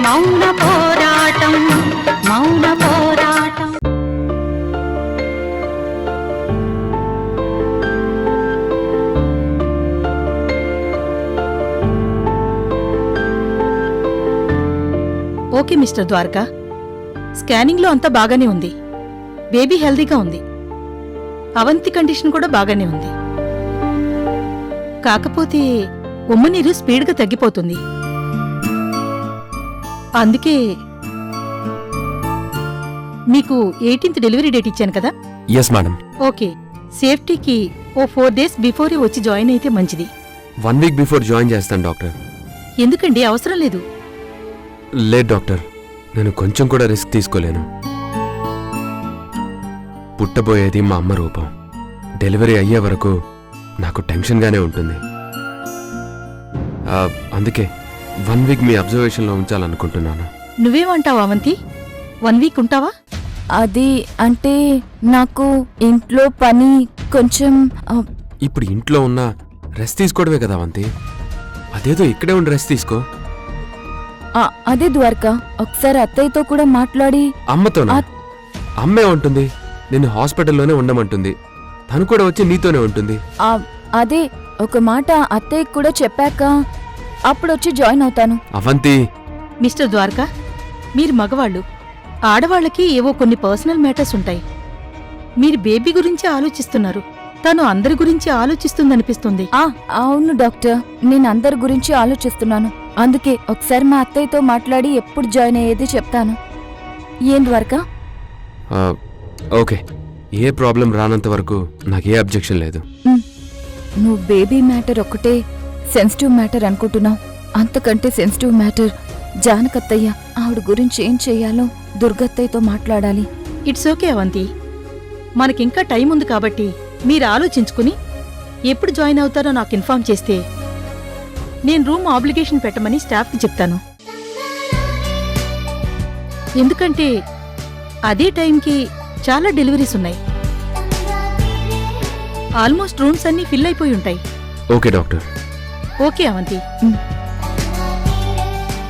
మౌన పోరాటం మౌన పోరాటం. ఓకే మిస్టర్ ద్వారకా, స్కానింగ్లో అంతా బాగానే ఉంది. బేబీ హెల్దీగా ఉంది. అవంతి కండిషన్ కూడా బాగానే ఉంది. కాకపోతే ఉమ్మనీరు స్పీడ్గా తగ్గిపోతుంది. అందుకే మీకు 18th డెలివరీ డేట్ ఇచ్చాను కదా. Yes madam. ఓకే, సేఫ్టీకి ఓ 4 days బిఫోరే వచ్చి జాయిన్ అయితే మంచిది. 1 week బిఫోర్ జాయిన్ చేస్తాను డాక్టర్. ఎందుకండి, అవసరం లేదు. లేదు డాక్టర్, నేను కొంచెం కూడా రిస్క్ తీసుకోలేను. పుట్టబోయేది మా అమ్మ రూపం. డెలివరీ అయ్యే వరకు నాకు టెన్షన్గానే ఉంటుంది. అందుకే 1 week మీ అబ్జర్వేషన్లో ఉంచాలనుకుంటున్నాను. నువ్వేమంటావు అవంతి? 1 week ఉంటావా? అది అంటే నాకు ఇంట్లో పని కొంచెం. ఇప్పుడు ఇంట్లో ఉన్న రెస్ట్ తీసుకోవడమే కదా అవంతి. అదేదో ఇక్కడే ఉండి రెస్ట్ తీసుకో. అదే ద్వారకా, ఒకసారి అత్తయ్యతో కూడా మాట్లాడి. అమ్మతోనా? అమ్మే ఉంటుంది, నిన్ను హాస్పిటల్లోనే ఉండమంటుంది. తను కూడా వచ్చి నీతోనే ఉంటుంది. అదే ఒక మాట అత్తయ్యకి కూడా చెప్పాక అప్పుడొచ్చి జాయిన్ అవుతాను. అవంతి. మిస్టర్ ద్వారకా, మీరు మగవాళ్ళు. ఆడవాళ్ళకి ఏవో కొన్ని పర్సనల్ మ్యాటర్స్ ఉంటాయి. మీరు బేబీ గురించి ఆలోచిస్తున్నారు, తను అందరి గురించి ఆలోచిస్తుందనిపిస్తుంది. అవును డాక్టర్, నేను అందరి గురించి ఆలోచిస్తున్నాను. అందుకే ఒకసారి మా అత్తయ్యతో మాట్లాడి ఎప్పుడు జాయిన్ అయ్యేది చెప్తాను. ఏం ద్వారకా? ఓకే, ఏ ప్రాబ్లం రానంత వరకు నాకు ఏ అబ్జెక్షన్ లేదు. నువ్వు బేబీ మ్యాటర్ ఒక్కటే సెన్సిటివ్ మ్యాటర్ అనుకుంటున్నావు. అంతకంటే సెన్సిటివ్ మ్యాటర్ జానకత్తయ్య. ఆవిడ గురించి ఏం చెయ్యాలో దుర్గత్తయ్యతో మాట్లాడాలి. ఇట్స్ ఓకే అవంతి, మనకింకా టైం ఉంది కాబట్టి మీరు ఆలోచించుకుని ఎప్పుడు జాయిన్ అవుతారో నాకు ఇన్ఫార్మ్ చేస్తే నేను రూమ్ ఆబ్లిగేషన్ పెట్టమని స్టాఫ్కి చెప్తాను. ఎందుకంటే అదే టైంకి చాలా డెలివరీస్ ఉన్నాయి. ఆల్మోస్ట్ రూమ్స్ అన్నీ ఫిల్ అయిపోయి ఉంటాయి. Okay doctor. ఓకే అవంతి,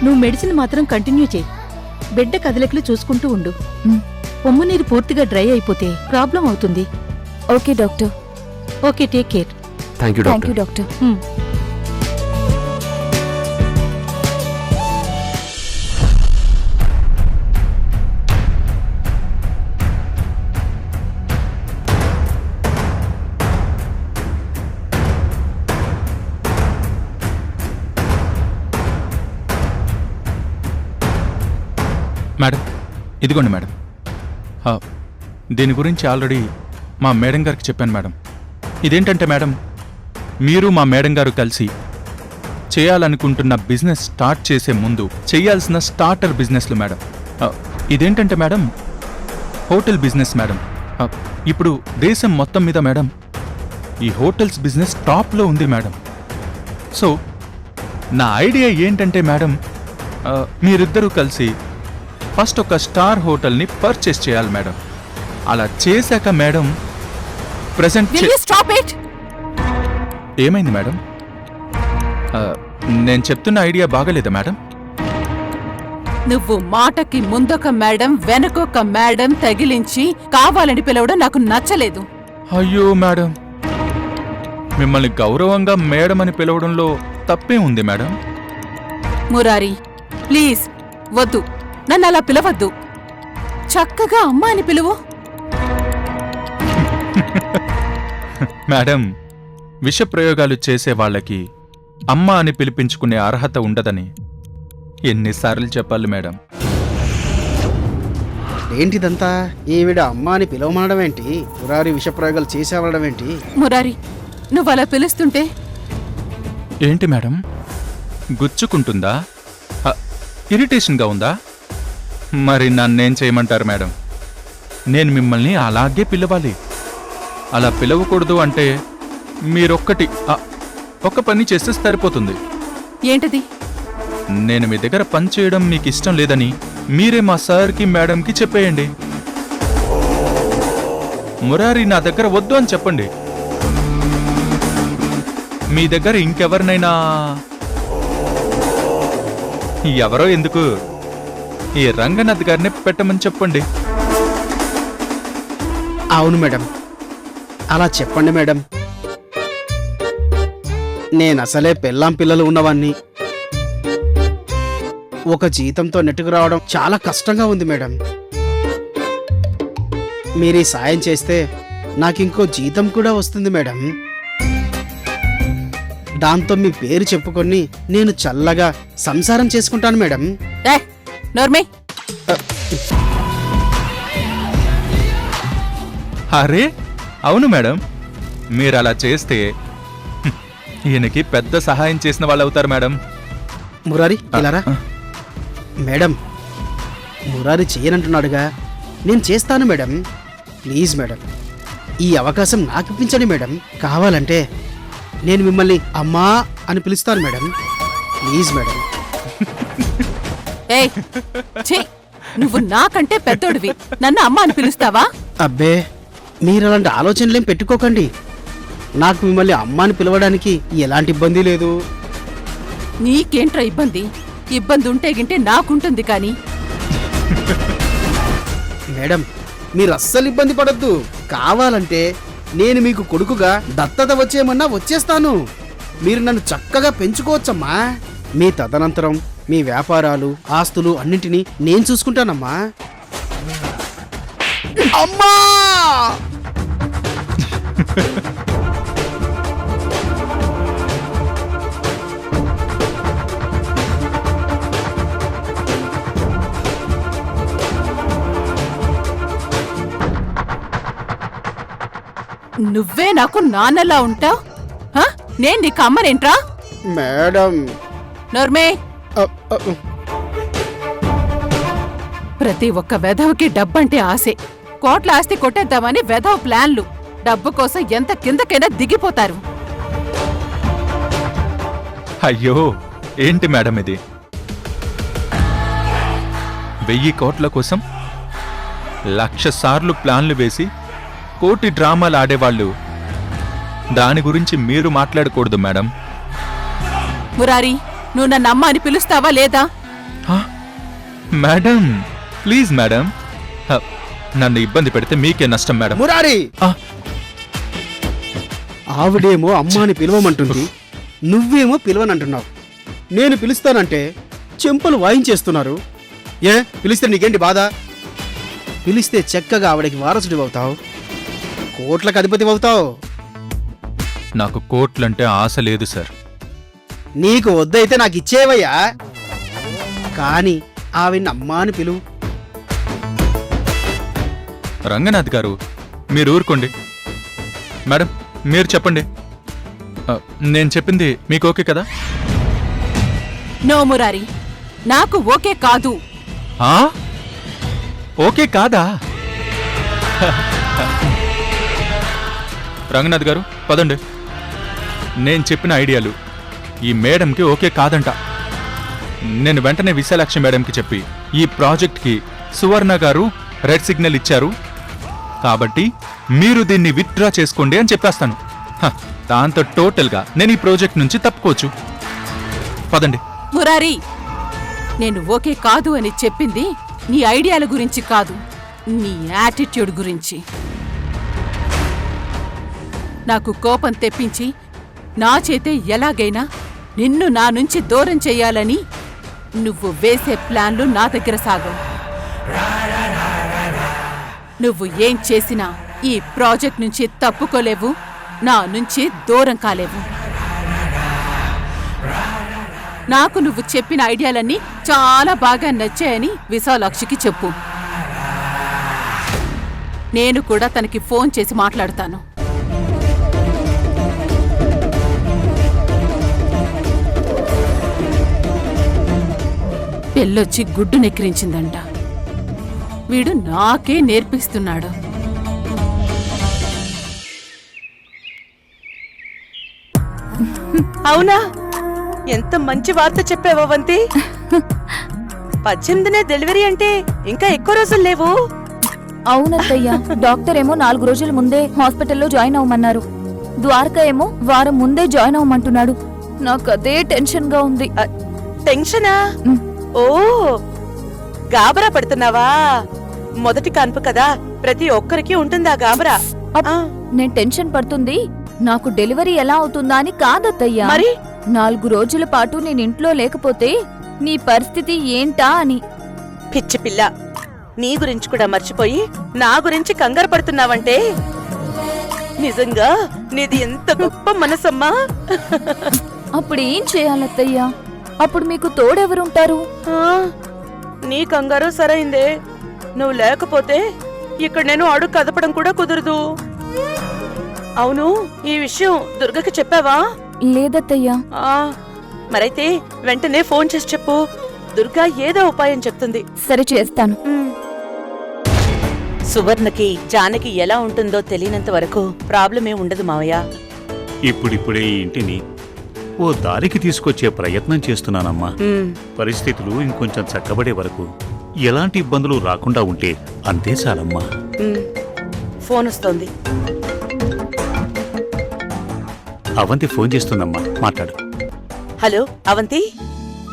నువ్వు మెడిసిన్ మాత్రం కంటిన్యూ చేయి. బిడ్డ కదలికలు చూసుకుంటూ ఉండు. ఉమ్మనీరు పూర్తిగా డ్రై అయిపోతే ప్రాబ్లం అవుతుంది. Okay doctor. Okay, take care. Thank you thank you doctor. Madam, ఇదిగోండి మేడం. దీని గురించి ఆల్రెడీ మా మేడం గారికి చెప్పాను మేడం. ఇదేంటంటే మేడం, మీరు మా మేడం గారు కలిసి చేయాలనుకుంటున్న బిజినెస్ స్టార్ట్ చేసే ముందు చేయాల్సిన స్టార్టర్ బిజినెస్లు మేడం. ఇదేంటంటే మేడం, హోటల్ బిజినెస్ మేడం. ఇప్పుడు దేశం మొత్తం మీద మేడం ఈ హోటల్స్ బిజినెస్ టాప్లో ఉంది మేడం. సో నా ఐడియా ఏంటంటే మేడం, మీరిద్దరూ కలిసి ఫస్ట్ ఒక స్టార్ హోటల్ని పర్చేస్ చేయాలి మేడం. అలా చేశాక మేడం ప్రెసెంట్. ఏమైంది మేడం? నేను చెప్తున్న ఐడియా బాగలేదా మేడం? నువ్వు మాటకి ముందొక మేడం వెనకొక మేడం తగిలించి కావాలని పిలవడం నాకు నచ్చలేదు. అయ్యో మేడం, మిమ్మల్ని గౌరవంగా మేడం అని పిలవడంలో తప్పే ఉంది మేడం. మురారి, ప్లీజ్ వద్దు, నన్ను అలా పిలవద్దు. చక్కగా అమ్మ అని పిలువు. మేడం, విషప్రయోగాలు చేసే వాళ్ళకి అమ్మ అని పిలిపించుకునే అర్హత ఉండదని ఎన్నిసార్లు చెప్పాలి మేడం? ఏంటిదంతా? ఈవిడ అమ్మ అని పిలవమనడం ఏంటి? మురారి విషప్రయోగాలు చేసేవడం ఏంటి? మురారి, నువ్వు అలా పిలుస్తుంటే ఏంటి మేడం, గుచ్చుకుంటుందా? ఇరిటేషన్గా ఉందా? మరి నన్నేం చేయమంటారు మేడం? నేను మిమ్మల్ని అలాగే పిలవాలి. అలా పిలవకూడదు అంటే మీరొక్కటి ఒక పని చేస్తే సరిపోతుంది. ఏంటది? నేను మీ దగ్గర పని చేయడం మీకు ఇష్టం లేదని మీరే మా సార్కి మేడంకి చెప్పేయండి. మురారి నా దగ్గర వద్దు అని చెప్పండి. మీ దగ్గర ఇంకెవరినైనా, ఎవరో ఎందుకు, ఈ రంగనాథ్ గారిని పెట్టమని చెప్పండి. అవును మేడం, అలా చెప్పండి మేడం. నేను అసలే పెళ్ళాం పిల్లలు ఉన్నవాణ్ణి. ఒక జీతంతో నెట్టుకు రావడం చాలా కష్టంగా ఉంది మేడం. మీరు ఈ సాయం చేస్తే నాకింకో జీతం కూడా వస్తుంది మేడం. దాంతో మీ పేరు చెప్పుకొని నేను చల్లగా సంసారం చేసుకుంటాను మేడం. నోర్మే, అరే అవును మేడం, మీరు అలా చేస్తే ఈయనకి పెద్ద సహాయం చేసిన వాళ్ళు అవుతారు మేడం. మురారి ఇలారా. మేడం, మురారి చేయనంటున్నాడుగా, నేను చేస్తాను మేడం. ప్లీజ్ మేడం, ఈ అవకాశం నాకు ఇప్పించండి మేడం. కావాలంటే నేను మిమ్మల్ని అమ్మా అని పిలుస్తాను మేడం. Please madam. ఏయ్ ఛీ, నువ్వు నాకంటే పెద్దోడివి, నన్ను అమ్మ అని పిలుస్తావా? అబ్బే, మీరు అలాంటి ఆలోచనలేం పెట్టుకోకండి. నాకు మిమ్మల్ని అమ్మ అని పిలవడానికి ఎలాంటి ఇబ్బంది లేదు. నీకేంట్రా ఇబ్బంది? ఇబ్బంది ఉంటే గింటే నాకుంటుంది కానీ. మేడం, మీరు అస్సలు ఇబ్బంది పడద్దు. కావాలంటే నేను మీకు కొడుకుగా దత్తత వచ్చేయమన్నా వచ్చేస్తాను. మీరు నన్ను చక్కగా పెంచుకోవచ్చమ్మా. మీ తదనంతరం మీ వ్యాపారాలు, ఆస్తులు అన్నింటినీ నేను చూసుకుంటానమ్మా. అమ్మా! నువ్వే నాకు నాన్నలా ఉంటావు. నేను నీకు అమ్మనేంట్రా? మేడం, నోర్మే, ప్రతి ఒక్క వెధవకి డబ్బంటే ఆశే. కోట్ల ఆస్తి కొట్టేద్దామని వెధవ ప్లాన్లు. డబ్బు కోసం ఎంత కిందకైనా దిగిపోతారు. అయ్యో ఏంటి మేడం ఇది? 1000 కోట్ల కోసం 1,00,000 సార్లు ప్లాన్లు వేసి కోటి డ్రామాలు ఆడేవాళ్ళు. దాని గురించి మీరు మాట్లాడకూడదు మేడం. మురారి, నువ్వు నన్ను అమ్మ అని పిలుస్తావా లేదా? హా? మేడం ప్లీజ్ మేడం, నన్ను ఇబ్బంది పెడితే మీకే నష్టం మేడం. మురారి! ఆ, ఆవిడేమో అమ్మ అని పిలవమంటుంది, నువ్వేమో పిలవనంటున్నావు. నేను పిలుస్తానంటే చెంపలు వాయించేస్తున్నారు. ఏ పిలిస్తే నీకేంటి బాధ? పిలిస్తే చక్కగా ఆవిడకి వారసుడి అవుతావు, కోట్లకు అధిపతి అవుతావు. నాకు కోట్లంటే ఆశ లేదు సార్. నీకు వద్దయితే నాకు ఇచ్చేవయ్యా, కానీ ఆవిడ్ని అమ్మా అని పిలువు. రంగనాథ్ గారు మీరు ఊరుకోండి. మేడం మీరు చెప్పండి, నేను చెప్పింది మీకు ఓకే కదా? నో మురారి, నాకు ఓకే కాదు. ఆ? ఓకే కాదా? రంగనాథ్ గారు పదండి. నేను చెప్పిన ఐడియాలు ఈ మేడంకి ఓకే కాదంట. నేను వెంటనే విశాలాక్షి మేడంకి చెప్పి ఈ ప్రాజెక్ట్కి సువర్ణ గారు రెడ్ సిగ్నల్ ఇచ్చారు కాబట్టి మీరు దీన్ని విత్డ్రా చేసుకోండి అని చెప్పేస్తాను. దాంతో టోటల్గా నేను ఈ ప్రాజెక్ట్ నుంచి తప్పుకోవచ్చు. పదండి. మురారి, నేను ఓకే కాదు అని చెప్పింది నీ ఐడియాల గురించి కాదు, నీ యాటిట్యూడ్ గురించి. నాకు కోపం తెప్పించి నా చేతే ఎలాగైనా నిన్ను నా నుంచి దూరం చెయ్యాలని నువ్వు వేసే ప్లాన్లు నా దగ్గర సాగవు. నువ్వు ఏం చేసినా ఈ ప్రాజెక్ట్ నుంచి తప్పుకోలేవు, నా నుంచి దూరం కాలేవు. నాకు నువ్వు చెప్పిన ఐడియాలన్నీ చాలా బాగా నచ్చాయని విశాలాక్షికి చెప్పు. నేను కూడా తనకి ఫోన్ చేసి మాట్లాడతాను. పెళ్ళొచ్చి గుడ్డు నెక్కిరించిందంట. వీడు నాకే నేర్పిస్తున్నాడు. అవునా? ఎంత మంచి వార్త చెప్పావా వంతి. 18నే డెలివరీ అంటే ఇంకా ఎక్కువ రోజులు లేవు. అవునత్తయ్య, డాక్టర్ ఏమో 4 రోజుల ముందే హాస్పిటల్లో జాయిన్ అవ్వమన్నారు. ద్వారకా ఏమో వారం ముందే జాయిన్ అవ్వమంటున్నాడు. నాకు అదే టెన్షన్ గా ఉంది. టెన్షనా? ఓ గాబరా పడుతున్నావా? మొదటి కాన్పు కదా, ప్రతి ఒక్కరికి ఉంటుంది ఆ గాబరా. అప్. నేను టెన్షన్ పడుతుంది నాకు డెలివరీ ఎలా అవుతుందా అని కాదత్తయ్యా. మరి 4 రోజుల పాటు నేను ఇంట్లో లేకపోతే నీ పరిస్థితి ఏంటా అని. పిచ్చి పిల్ల, నీ గురించి కూడా మర్చిపోయి నా గురించి కంగారు పడుతున్నావంటే నిజంగా నీది ఎంత గొప్ప మనసమ్మా. అప్పుడు ఏం చేయాలత్తయ్యా? అప్పుడు మీకు తోడెవరుంటారు? ఆ, నీ కంగారు సరైందే. నువ్వు లేకపోతే ఇక్కడ నేను అడుగు కదపడం కూడా కుదరదు. అవును, ఈ విషయం దుర్గకి చెప్పావా? లేదత్తయ్యా. ఆ, మరైతే వెంటనే ఫోన్ చేసి చెప్పు. దుర్గా ఏదో ఉపాయం చెప్తుంది. సరే చేస్తాను. సువర్ణకి జానకి ఎలా ఉంటుందో తెలియనంత వరకు ప్రాబ్లమే ఉండదు మావయ్య. ఇప్పుడిప్పుడే ఈ ఇంటిని ఓ దారికి తీసుకొచ్చే ప్రయత్నం చేస్తున్నానమ్మా. పరిస్థితులు ఇంకొంచెం చక్కబడే వరకు ఎలాంటి ఇబ్బందులు రాకుండా ఉంటే అంతే చాలమ్మా. ఫోన్ వస్తోంది. అవంతి ఫోన్ చేస్తుందమ్మా, మాట్లాడు. హలో అవంతి.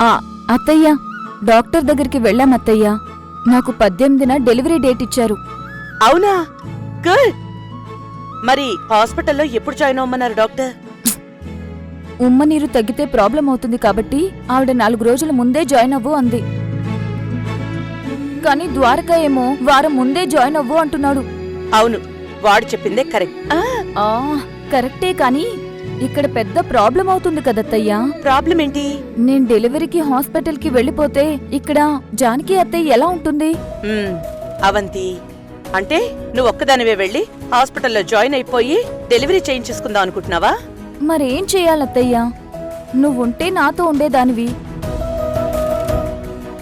ఆ అత్తయ్యా, డాక్టర్ దగ్గరికి వెళ్ళామత్తయ్యా. నాకు 18న డెలివరీ డేట్ ఇచ్చారు. అవునా? గుడ్. మరి హాస్పిటల్లో ఎప్పుడు జాయిన్ అవ్వమన్నారు డాక్టర్? ఉమ్మ నీరు తగ్గితే ప్రాబ్లం అవుతుంది కాబట్టి ఆవిడ 4 రోజుల ముందే జాయిన్ అవ్వు అంది. కానీ ద్వారకా ఏమో వారం ముందే జాయిన్ అవ్వు అంటున్నాడు. అవును, వాడు చెప్పిందే కరెక్ట్. ఆ కరెక్టే, కానీ ఇక్కడ పెద్ద ప్రాబ్లం అవుతుంది కదత్తయ్యా. ప్రాబ్లం ఏంటి? నేను డెలివరీకి హాస్పిటల్కి వెళ్ళిపోతే ఇక్కడ జానకి అత్తయ్య ఎలా ఉంటుంది? అవంతి, అంటే నువ్వు ఒక్కదానివే వెళ్ళి హాస్పిటల్లో జాయిన్ అయిపోయి డెలివరీ చేయించేసుకుందాం అనుకుంటున్నావా? మరేం చెయ్యాలత్తయ్యా? నువ్వుంటే నాతో ఉండేదానివి.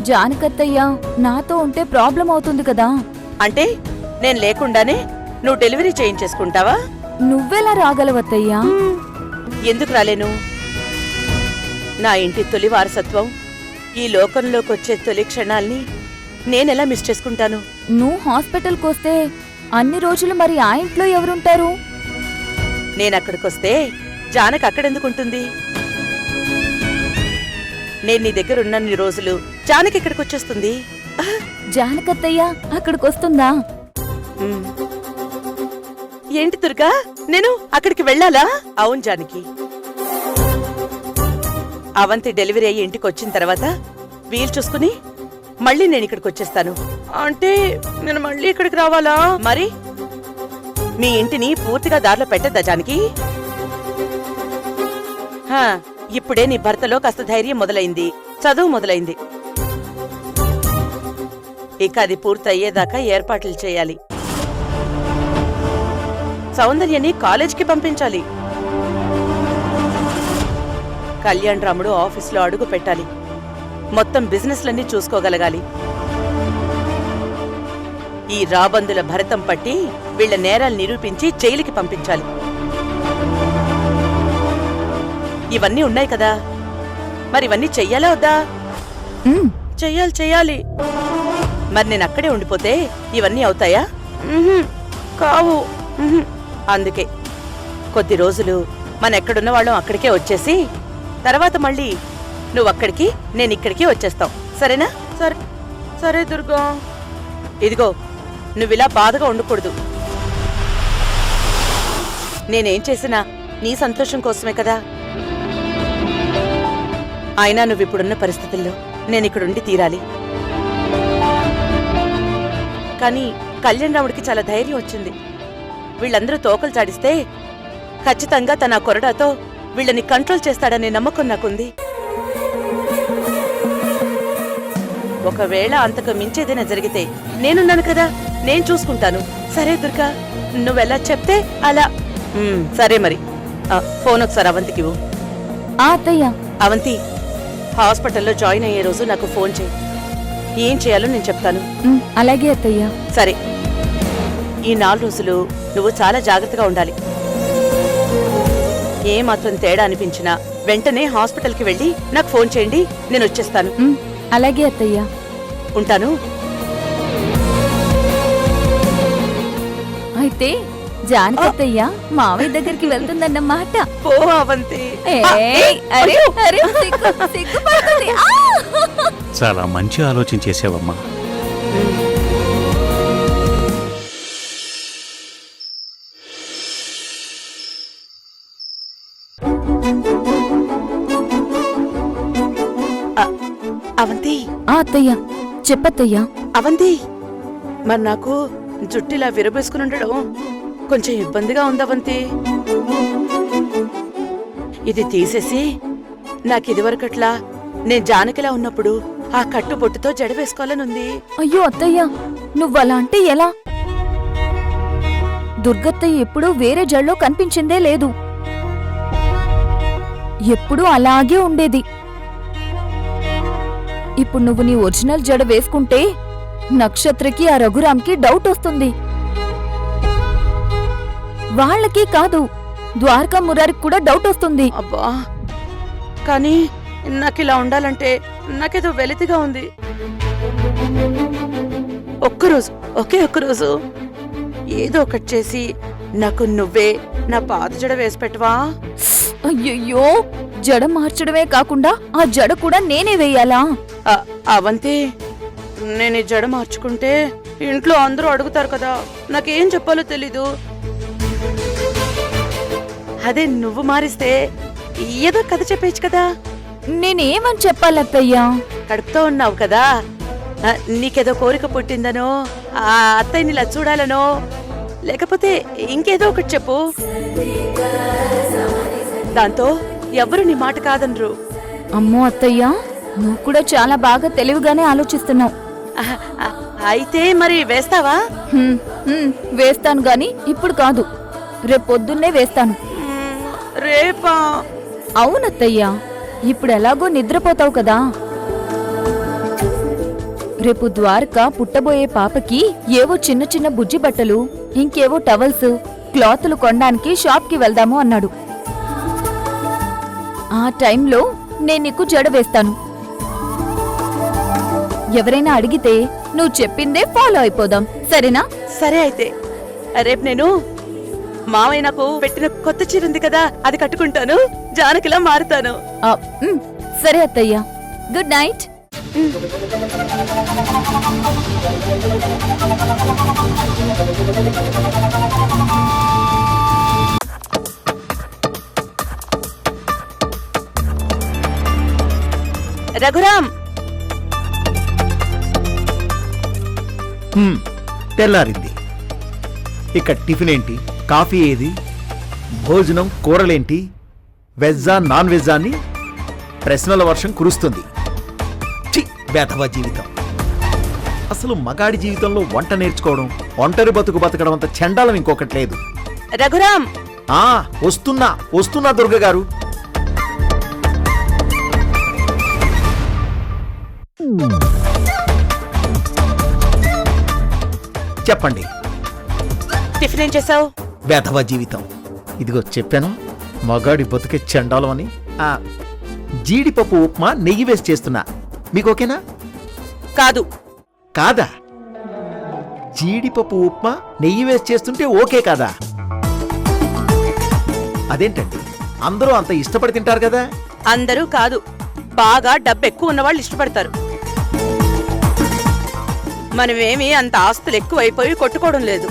జానకత్తయ్య నాతో ఉంటే ప్రాబ్లం అవుతుంది కదా. అంటే నేను లేకుండానే నువ్వు డెలివరీ చేయించేసుకుంటావా? నువ్వెలా రాగలవత్తయ్యా? ఎందుకు రాలేను? నా ఇంటి తొలి వారసత్వం, ఈ లోకంలోకి వచ్చే తొలి క్షణాల్ని నేనెలా మిస్ చేసుకుంటాను? నువ్వు హాస్పిటల్కి వస్తే అన్ని రోజులు మరి ఆ ఇంట్లో ఎవరుంటారు? నేనక్కడికొస్తే జానకి అక్కడెందుకుంటుంది? నేను నీ దగ్గర ఉన్నన్ని రోజులు జానకి ఇక్కడికి వచ్చేస్తుంది. జానకత్తయ్య అక్కడికొస్తుందా? ఏంటి దుర్గా, నేను అక్కడికి వెళ్ళాలా? అవును జానకి. అవంతి డెలివరీ అయ్యి ఇంటికి వచ్చిన తర్వాత వీలు చూసుకుని మళ్ళీ నేను ఇక్కడికి వచ్చేస్తాను. అంటే నేను మళ్ళీ ఇక్కడికి రావాలా? మరి మీ ఇంటిని పూర్తిగా దారిలో పెట్టద్దా జానకి? ఇప్పుడే నీ భర్తలో కాస్త ధైర్యం మొదలైంది, చదువు మొదలైంది. ఇక అది పూర్తయ్యేదాకా ఏర్పాట్లు చేయాలి. సౌందర్యని కాలేజ్కి పంపించాలి. కళ్యాణ్ రాముడు ఆఫీసులో అడుగు పెట్టాలి. మొత్తం బిజినెస్లన్నీ చూసుకోగలగాలి. ఈ రాబందుల భరతం పట్టి వీళ్ల నేరాలు నిరూపించి జైలుకి పంపించాలి. ఇవన్నీ ఉన్నాయి కదా, మరి ఇవన్నీ చెయ్యాలా వద్దా? చెయ్యాలి. మరి నేను అక్కడే ఉండిపోతే ఇవన్నీ అవుతాయా? కావు. అందుకే కొద్ది రోజులు మన ఎక్కడున్న వాళ్ళం అక్కడికే వచ్చేసి తర్వాత మళ్ళీ నువ్వు అక్కడికి నేను ఇక్కడికి వచ్చేస్తాం. సరేనా? సరే దుర్గా. ఇదిగో, నువ్విలా బాధగా ఉండకూడదు. నేనేం చేసినా నీ సంతోషం కోసమే కదా. అయినా నువ్విప్పుడున్న పరిస్థితుల్లో నేనిక్కడుండి తీరాలి. కానీ కళ్యాణ్ రాముడికి చాలా ధైర్యం వచ్చింది. వీళ్ళందరూ తోకలు చాడిస్తే ఖచ్చితంగా తన కొరడాతో వీళ్ళని కంట్రోల్ చేస్తాడనే నమ్మకం నాకుంది. ఒకవేళ అంతకు మించేదైనా జరిగితే నేనున్నాను కదా, నేను చూసుకుంటాను. సరే దుర్గా, నువ్వెలా చెప్తే అలా. సరే మరి. ఫోన్ ఒకసారి అవంతికి ఇవ్వు. అత్తయ్య. అవంతి, హాస్పిటల్లో జాయిన్ అయ్యే రోజు నాకు ఫోన్ చేయి. ఏం చేయాలో నేను చెప్తాను. అలాగే అత్తయ్య. సరే. ఈ 4 రోజులు నువ్వు చాలా జాగ్రత్తగా ఉండాలి. ఏ మాత్రం తేడా అనిపించినా వెంటనే హాస్పిటల్కి వెళ్ళి నాకు ఫోన్ చేయండి, నేను వచ్చేస్తాను. అలాగే అత్తయ్య. ఉంటాను. అయితే జానకత్తయ్య మావయ్య దగ్గరికి వెళ్తుందన్నమాట. పో అవంతి. చాలా మంచి ఆలోచన చేసావమ్మా. అత్తయ్య చెప్పత్తయ్యా. అవంతి, మరి నాకు జుట్టిలా విరబేసుకుని ఉండడం కొంచెం ఇబ్బందిగా ఉందవంతి. ఇది తీసేసి నాకిదివరకట్లా నేను జానకిలా ఉన్నప్పుడు ఆ కట్టు బొట్టుతో జడ వేసుకోవాలనుంది. అయ్యో అత్తయ్య, నువ్వలా అంటే ఎలా? దుర్గత్తయ్య ఎప్పుడూ వేరే జడలో కనిపించిందే లేదు. ఎప్పుడూ అలాగే ఉండేది. ఇప్పుడు నువ్వు నీ ఒరిజినల్ జడ వేసుకుంటే నక్షత్రకి ఆ రఘురాంకి డౌట్ వస్తుంది. వాళ్ళకి కాదు, ద్వారకా మురారికి కూడా డౌట్ వస్తుంది. అబ్బా, కానీ నాకిలా ఉండాలంటే నాకేదో వెలితిగా ఉంది. ఒక్కరోజు, ఒకే ఒక్కరోజు ఏదో ఒకటి చేసి నాకు నువ్వే నా పాత జడ వేసి పెట్టవా? అయ్యయ్యో, జడ మార్చడమే కాకుండా ఆ జడ కూడా నేనే వేయాలా? అవంతి, నేను ఈ జడ మార్చుకుంటే ఇంట్లో అందరూ అడుగుతారు కదా, నాకేం చెప్పాలో తెలీదు. అదే నువ్వు మారిస్తే ఏదో కథ చెప్పేచ్చు కదా. నేనేమని చెప్పాలత్తయ్యా? కడుపుతో ఉన్నావు కదా, నీకేదో కోరిక పుట్టిందనో, ఆ అత్తయ్యని ఇలా చూడాలనో, లేకపోతే ఇంకేదో ఒకటి చెప్పు. దాంతో ఎవరు నీ మాట కాదనరు. అమ్మో అత్తయ్యా, నువ్వు కూడా చాలా బాగా తెలివిగానే ఆలోచిస్తున్నావు. అయితే మరి వేస్తావా? వేస్తాను గాని ఇప్పుడు కాదు, రేపొద్దున్నే వేస్తాను. రేపా? అవునత్తయ్యా, ఇప్పుడు ఎలాగో నిద్రపోతావు కదా. రేపు ద్వారక పుట్టబోయే పాపకి ఏవో చిన్న చిన్న బుజ్జి బట్టలు, ఇంకేవో టవల్స్, క్లాతులు కొనడానికి షాప్కి వెళ్దాము అన్నాడు. ఆ టైంలో నేను నీకు జడ వేస్తాను. ఎవరైనా అడిగితే నువ్వు చెప్పిందే ఫాలో అయిపోదాం, సరేనా? సరే, అయితే రేపు నేను మావయ్య నాకు పెట్టిన కొత్త చీర ఉంది కదా, అది కట్టుకుంటాను, జానకిలా మారుతాను. సరే అత్తయ్య, గుడ్ నైట్. రఘురాం, తెల్లారింది. ఇక టిఫిన్ ఏంటి, కాఫీ ఏది, భోజనం కూరలేంటి, వెజ్జా నాన్ వెజ్జా అని ప్రశ్నల వర్షం కురుస్తుంది. చి, బేతవా జీవితం. అసలు మగాడి జీవితంలో వంట నేర్చుకోవడం, ఒంటరి బతుకు బతకడం అంత చండాలం ఇంకొకటి లేదు. రఘురాం, వస్తున్నా దుర్గ గారు. చెప్పండి. టిఫిన్ ఏం చేసావు? బేతవా జీవితం. ఇదిగో చెప్పాను, మగాడి బతుకే చండాలం అని. జీడిపప్పు ఉప్మా నెయ్యి వేసి చేస్తున్నా, మీకు ఓకేనా? కాదు. కాదా? జీడిపప్పు ఉప్మా నెయ్యి వేసి చేస్తుంటే ఓకే కాదా? అదేంటండి, అందరూ అంత ఇష్టపడి తింటారు కదా. అందరూ కాదు, బాగా డబ్బు ఎక్కువ ఉన్నవాళ్ళు ఇష్టపడతారు. మనమేమి అంత ఆస్తులు ఎక్కువైపోయి కొట్టుకోవడం లేదు.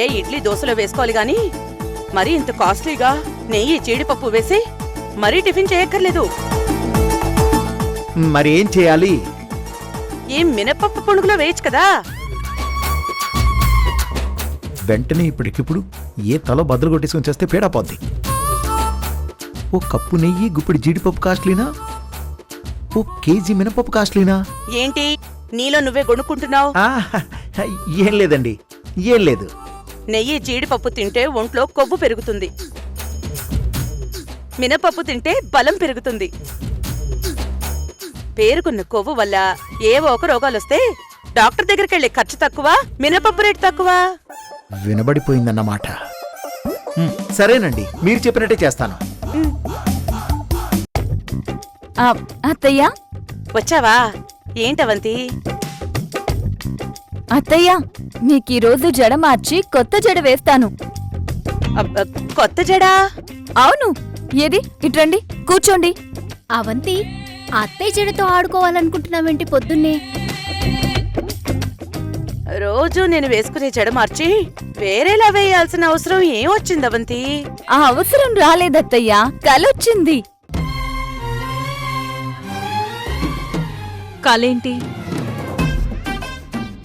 ఏ ఇడ్లీ దోశలో వేసుకోవాలి గాని మరీ ఇంత కాస్ట్లీగా నెయ్యి జీడిపప్పు వేసి మరీ టిఫిన్ చేయక్కర్లేదు. మరి ఏం చేయాలి? ఏం మినపప్పు పునుగులో వేయచ్చు కదా. వెంటనే ఇప్పటికిప్పుడు ఏ తల బద్దలు కొట్టేసుకొని చేస్తే పేడా పోద్ది. ఓ కప్పు నెయ్యి, గుప్పిడి జీడిపప్పు కాస్ట్లీనా? ఓ కేజీ మినపప్పు కాస్ట్లీనా? ఏంటి నీలో నువ్వే గొనుక్కుంటున్నావు? ఏం లేదండి, ఏం లేదు. నెయ్యి జీడిపప్పు తింటే ఒంట్లో కొవ్వు పెరుగుతుంది, మినపప్పు తింటే బలం పెరుగుతుంది. పేరుకున్న కొవ్వు వల్ల ఏవో ఒక రోగాలొస్తే డాక్టర్ దగ్గరికి వెళ్లే ఖర్చు తక్కువ, మినపప్పు రేటు తక్కువ. వినబడిపోయిందన్నమాట. సరేనండి, మీరు చెప్పినట్టే చేస్తాను. అత్తయ్య, వచ్చావా? ఏంటవంతి? అత్తయ్య, మీకీరోజు జడ మార్చి కొత్త జడ వేస్తాను. కొత్త జడా? అవును. ఏది, ఇట్రండి, కూర్చోండి. అవంతి, అత్తయ్య జడతో ఆడుకోవాలనుకుంటున్నావేంటి పొద్దున్నే? రోజు నేను వేసుకునే జడ మార్చి వేరేలా వేయాల్సిన అవసరం ఏం వచ్చింది అవంతి? ఆ అవసరం రాలేదత్తయ్యా, కలొచ్చింది. కలేంటి?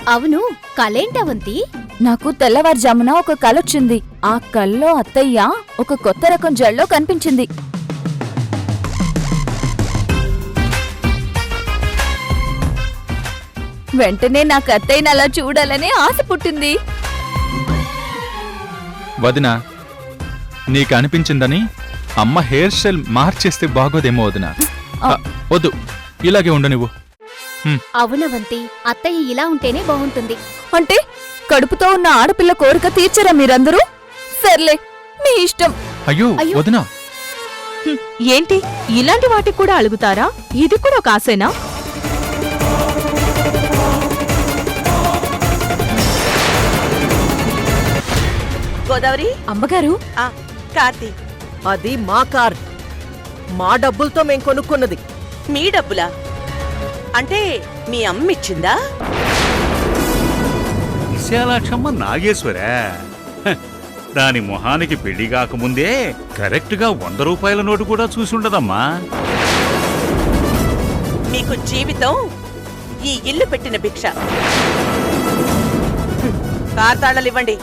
అవును, కలేంటవంతి? నాకు తెల్లవారుజామున ఒక కలొచ్చింది. ఆ కల్లో అత్తయ్య ఒక కొత్త రకం జల్లో కనిపించింది. వెంటనే నాకు అత్తయ్యని అలా చూడాలని ఆశ పుట్టింది. వదినా, నీకు అనిపించిందని అమ్మ హెయిర్ స్టైల్ మార్చేస్తే బాగోదేమో వదినా. వద్దు, ఇలాగే ఉండు నువ్వు. అవునవంతి, అత్తయ్య ఇలా ఉంటేనే బాగుంటుంది. అంటే కడుపుతో ఉన్న ఆడపిల్ల కోరిక తీర్చరా మీరందరూ? సర్లే, మీ ఇష్టం. అయ్యో వదినా, ఏంటి ఇలాంటి వాటికి కూడా అలుగుతారా? ఇది కూడా ఒక ఆశేనా? గోదావరి, అమ్మగారు, ఆ, కార్తీ, అది మా కార్. మా డబ్బులతో మేం కొనుక్కున్నది. మీ డబ్బులా? అంటే మీ అమ్మ ఇచ్చిందా? విశాలాక్షమ్మ నాగేశ్వరా, హ, దాని మొహానికి పెళ్లి కాకముందే కరెక్ట్గా 100 రూపాయల నోటు కూడా చూసుండదమ్మా. మీకు జీవితం ఈ ఇల్లు పెట్టిన భిక్ష. కార్ తాళాలు ఇవ్వండి.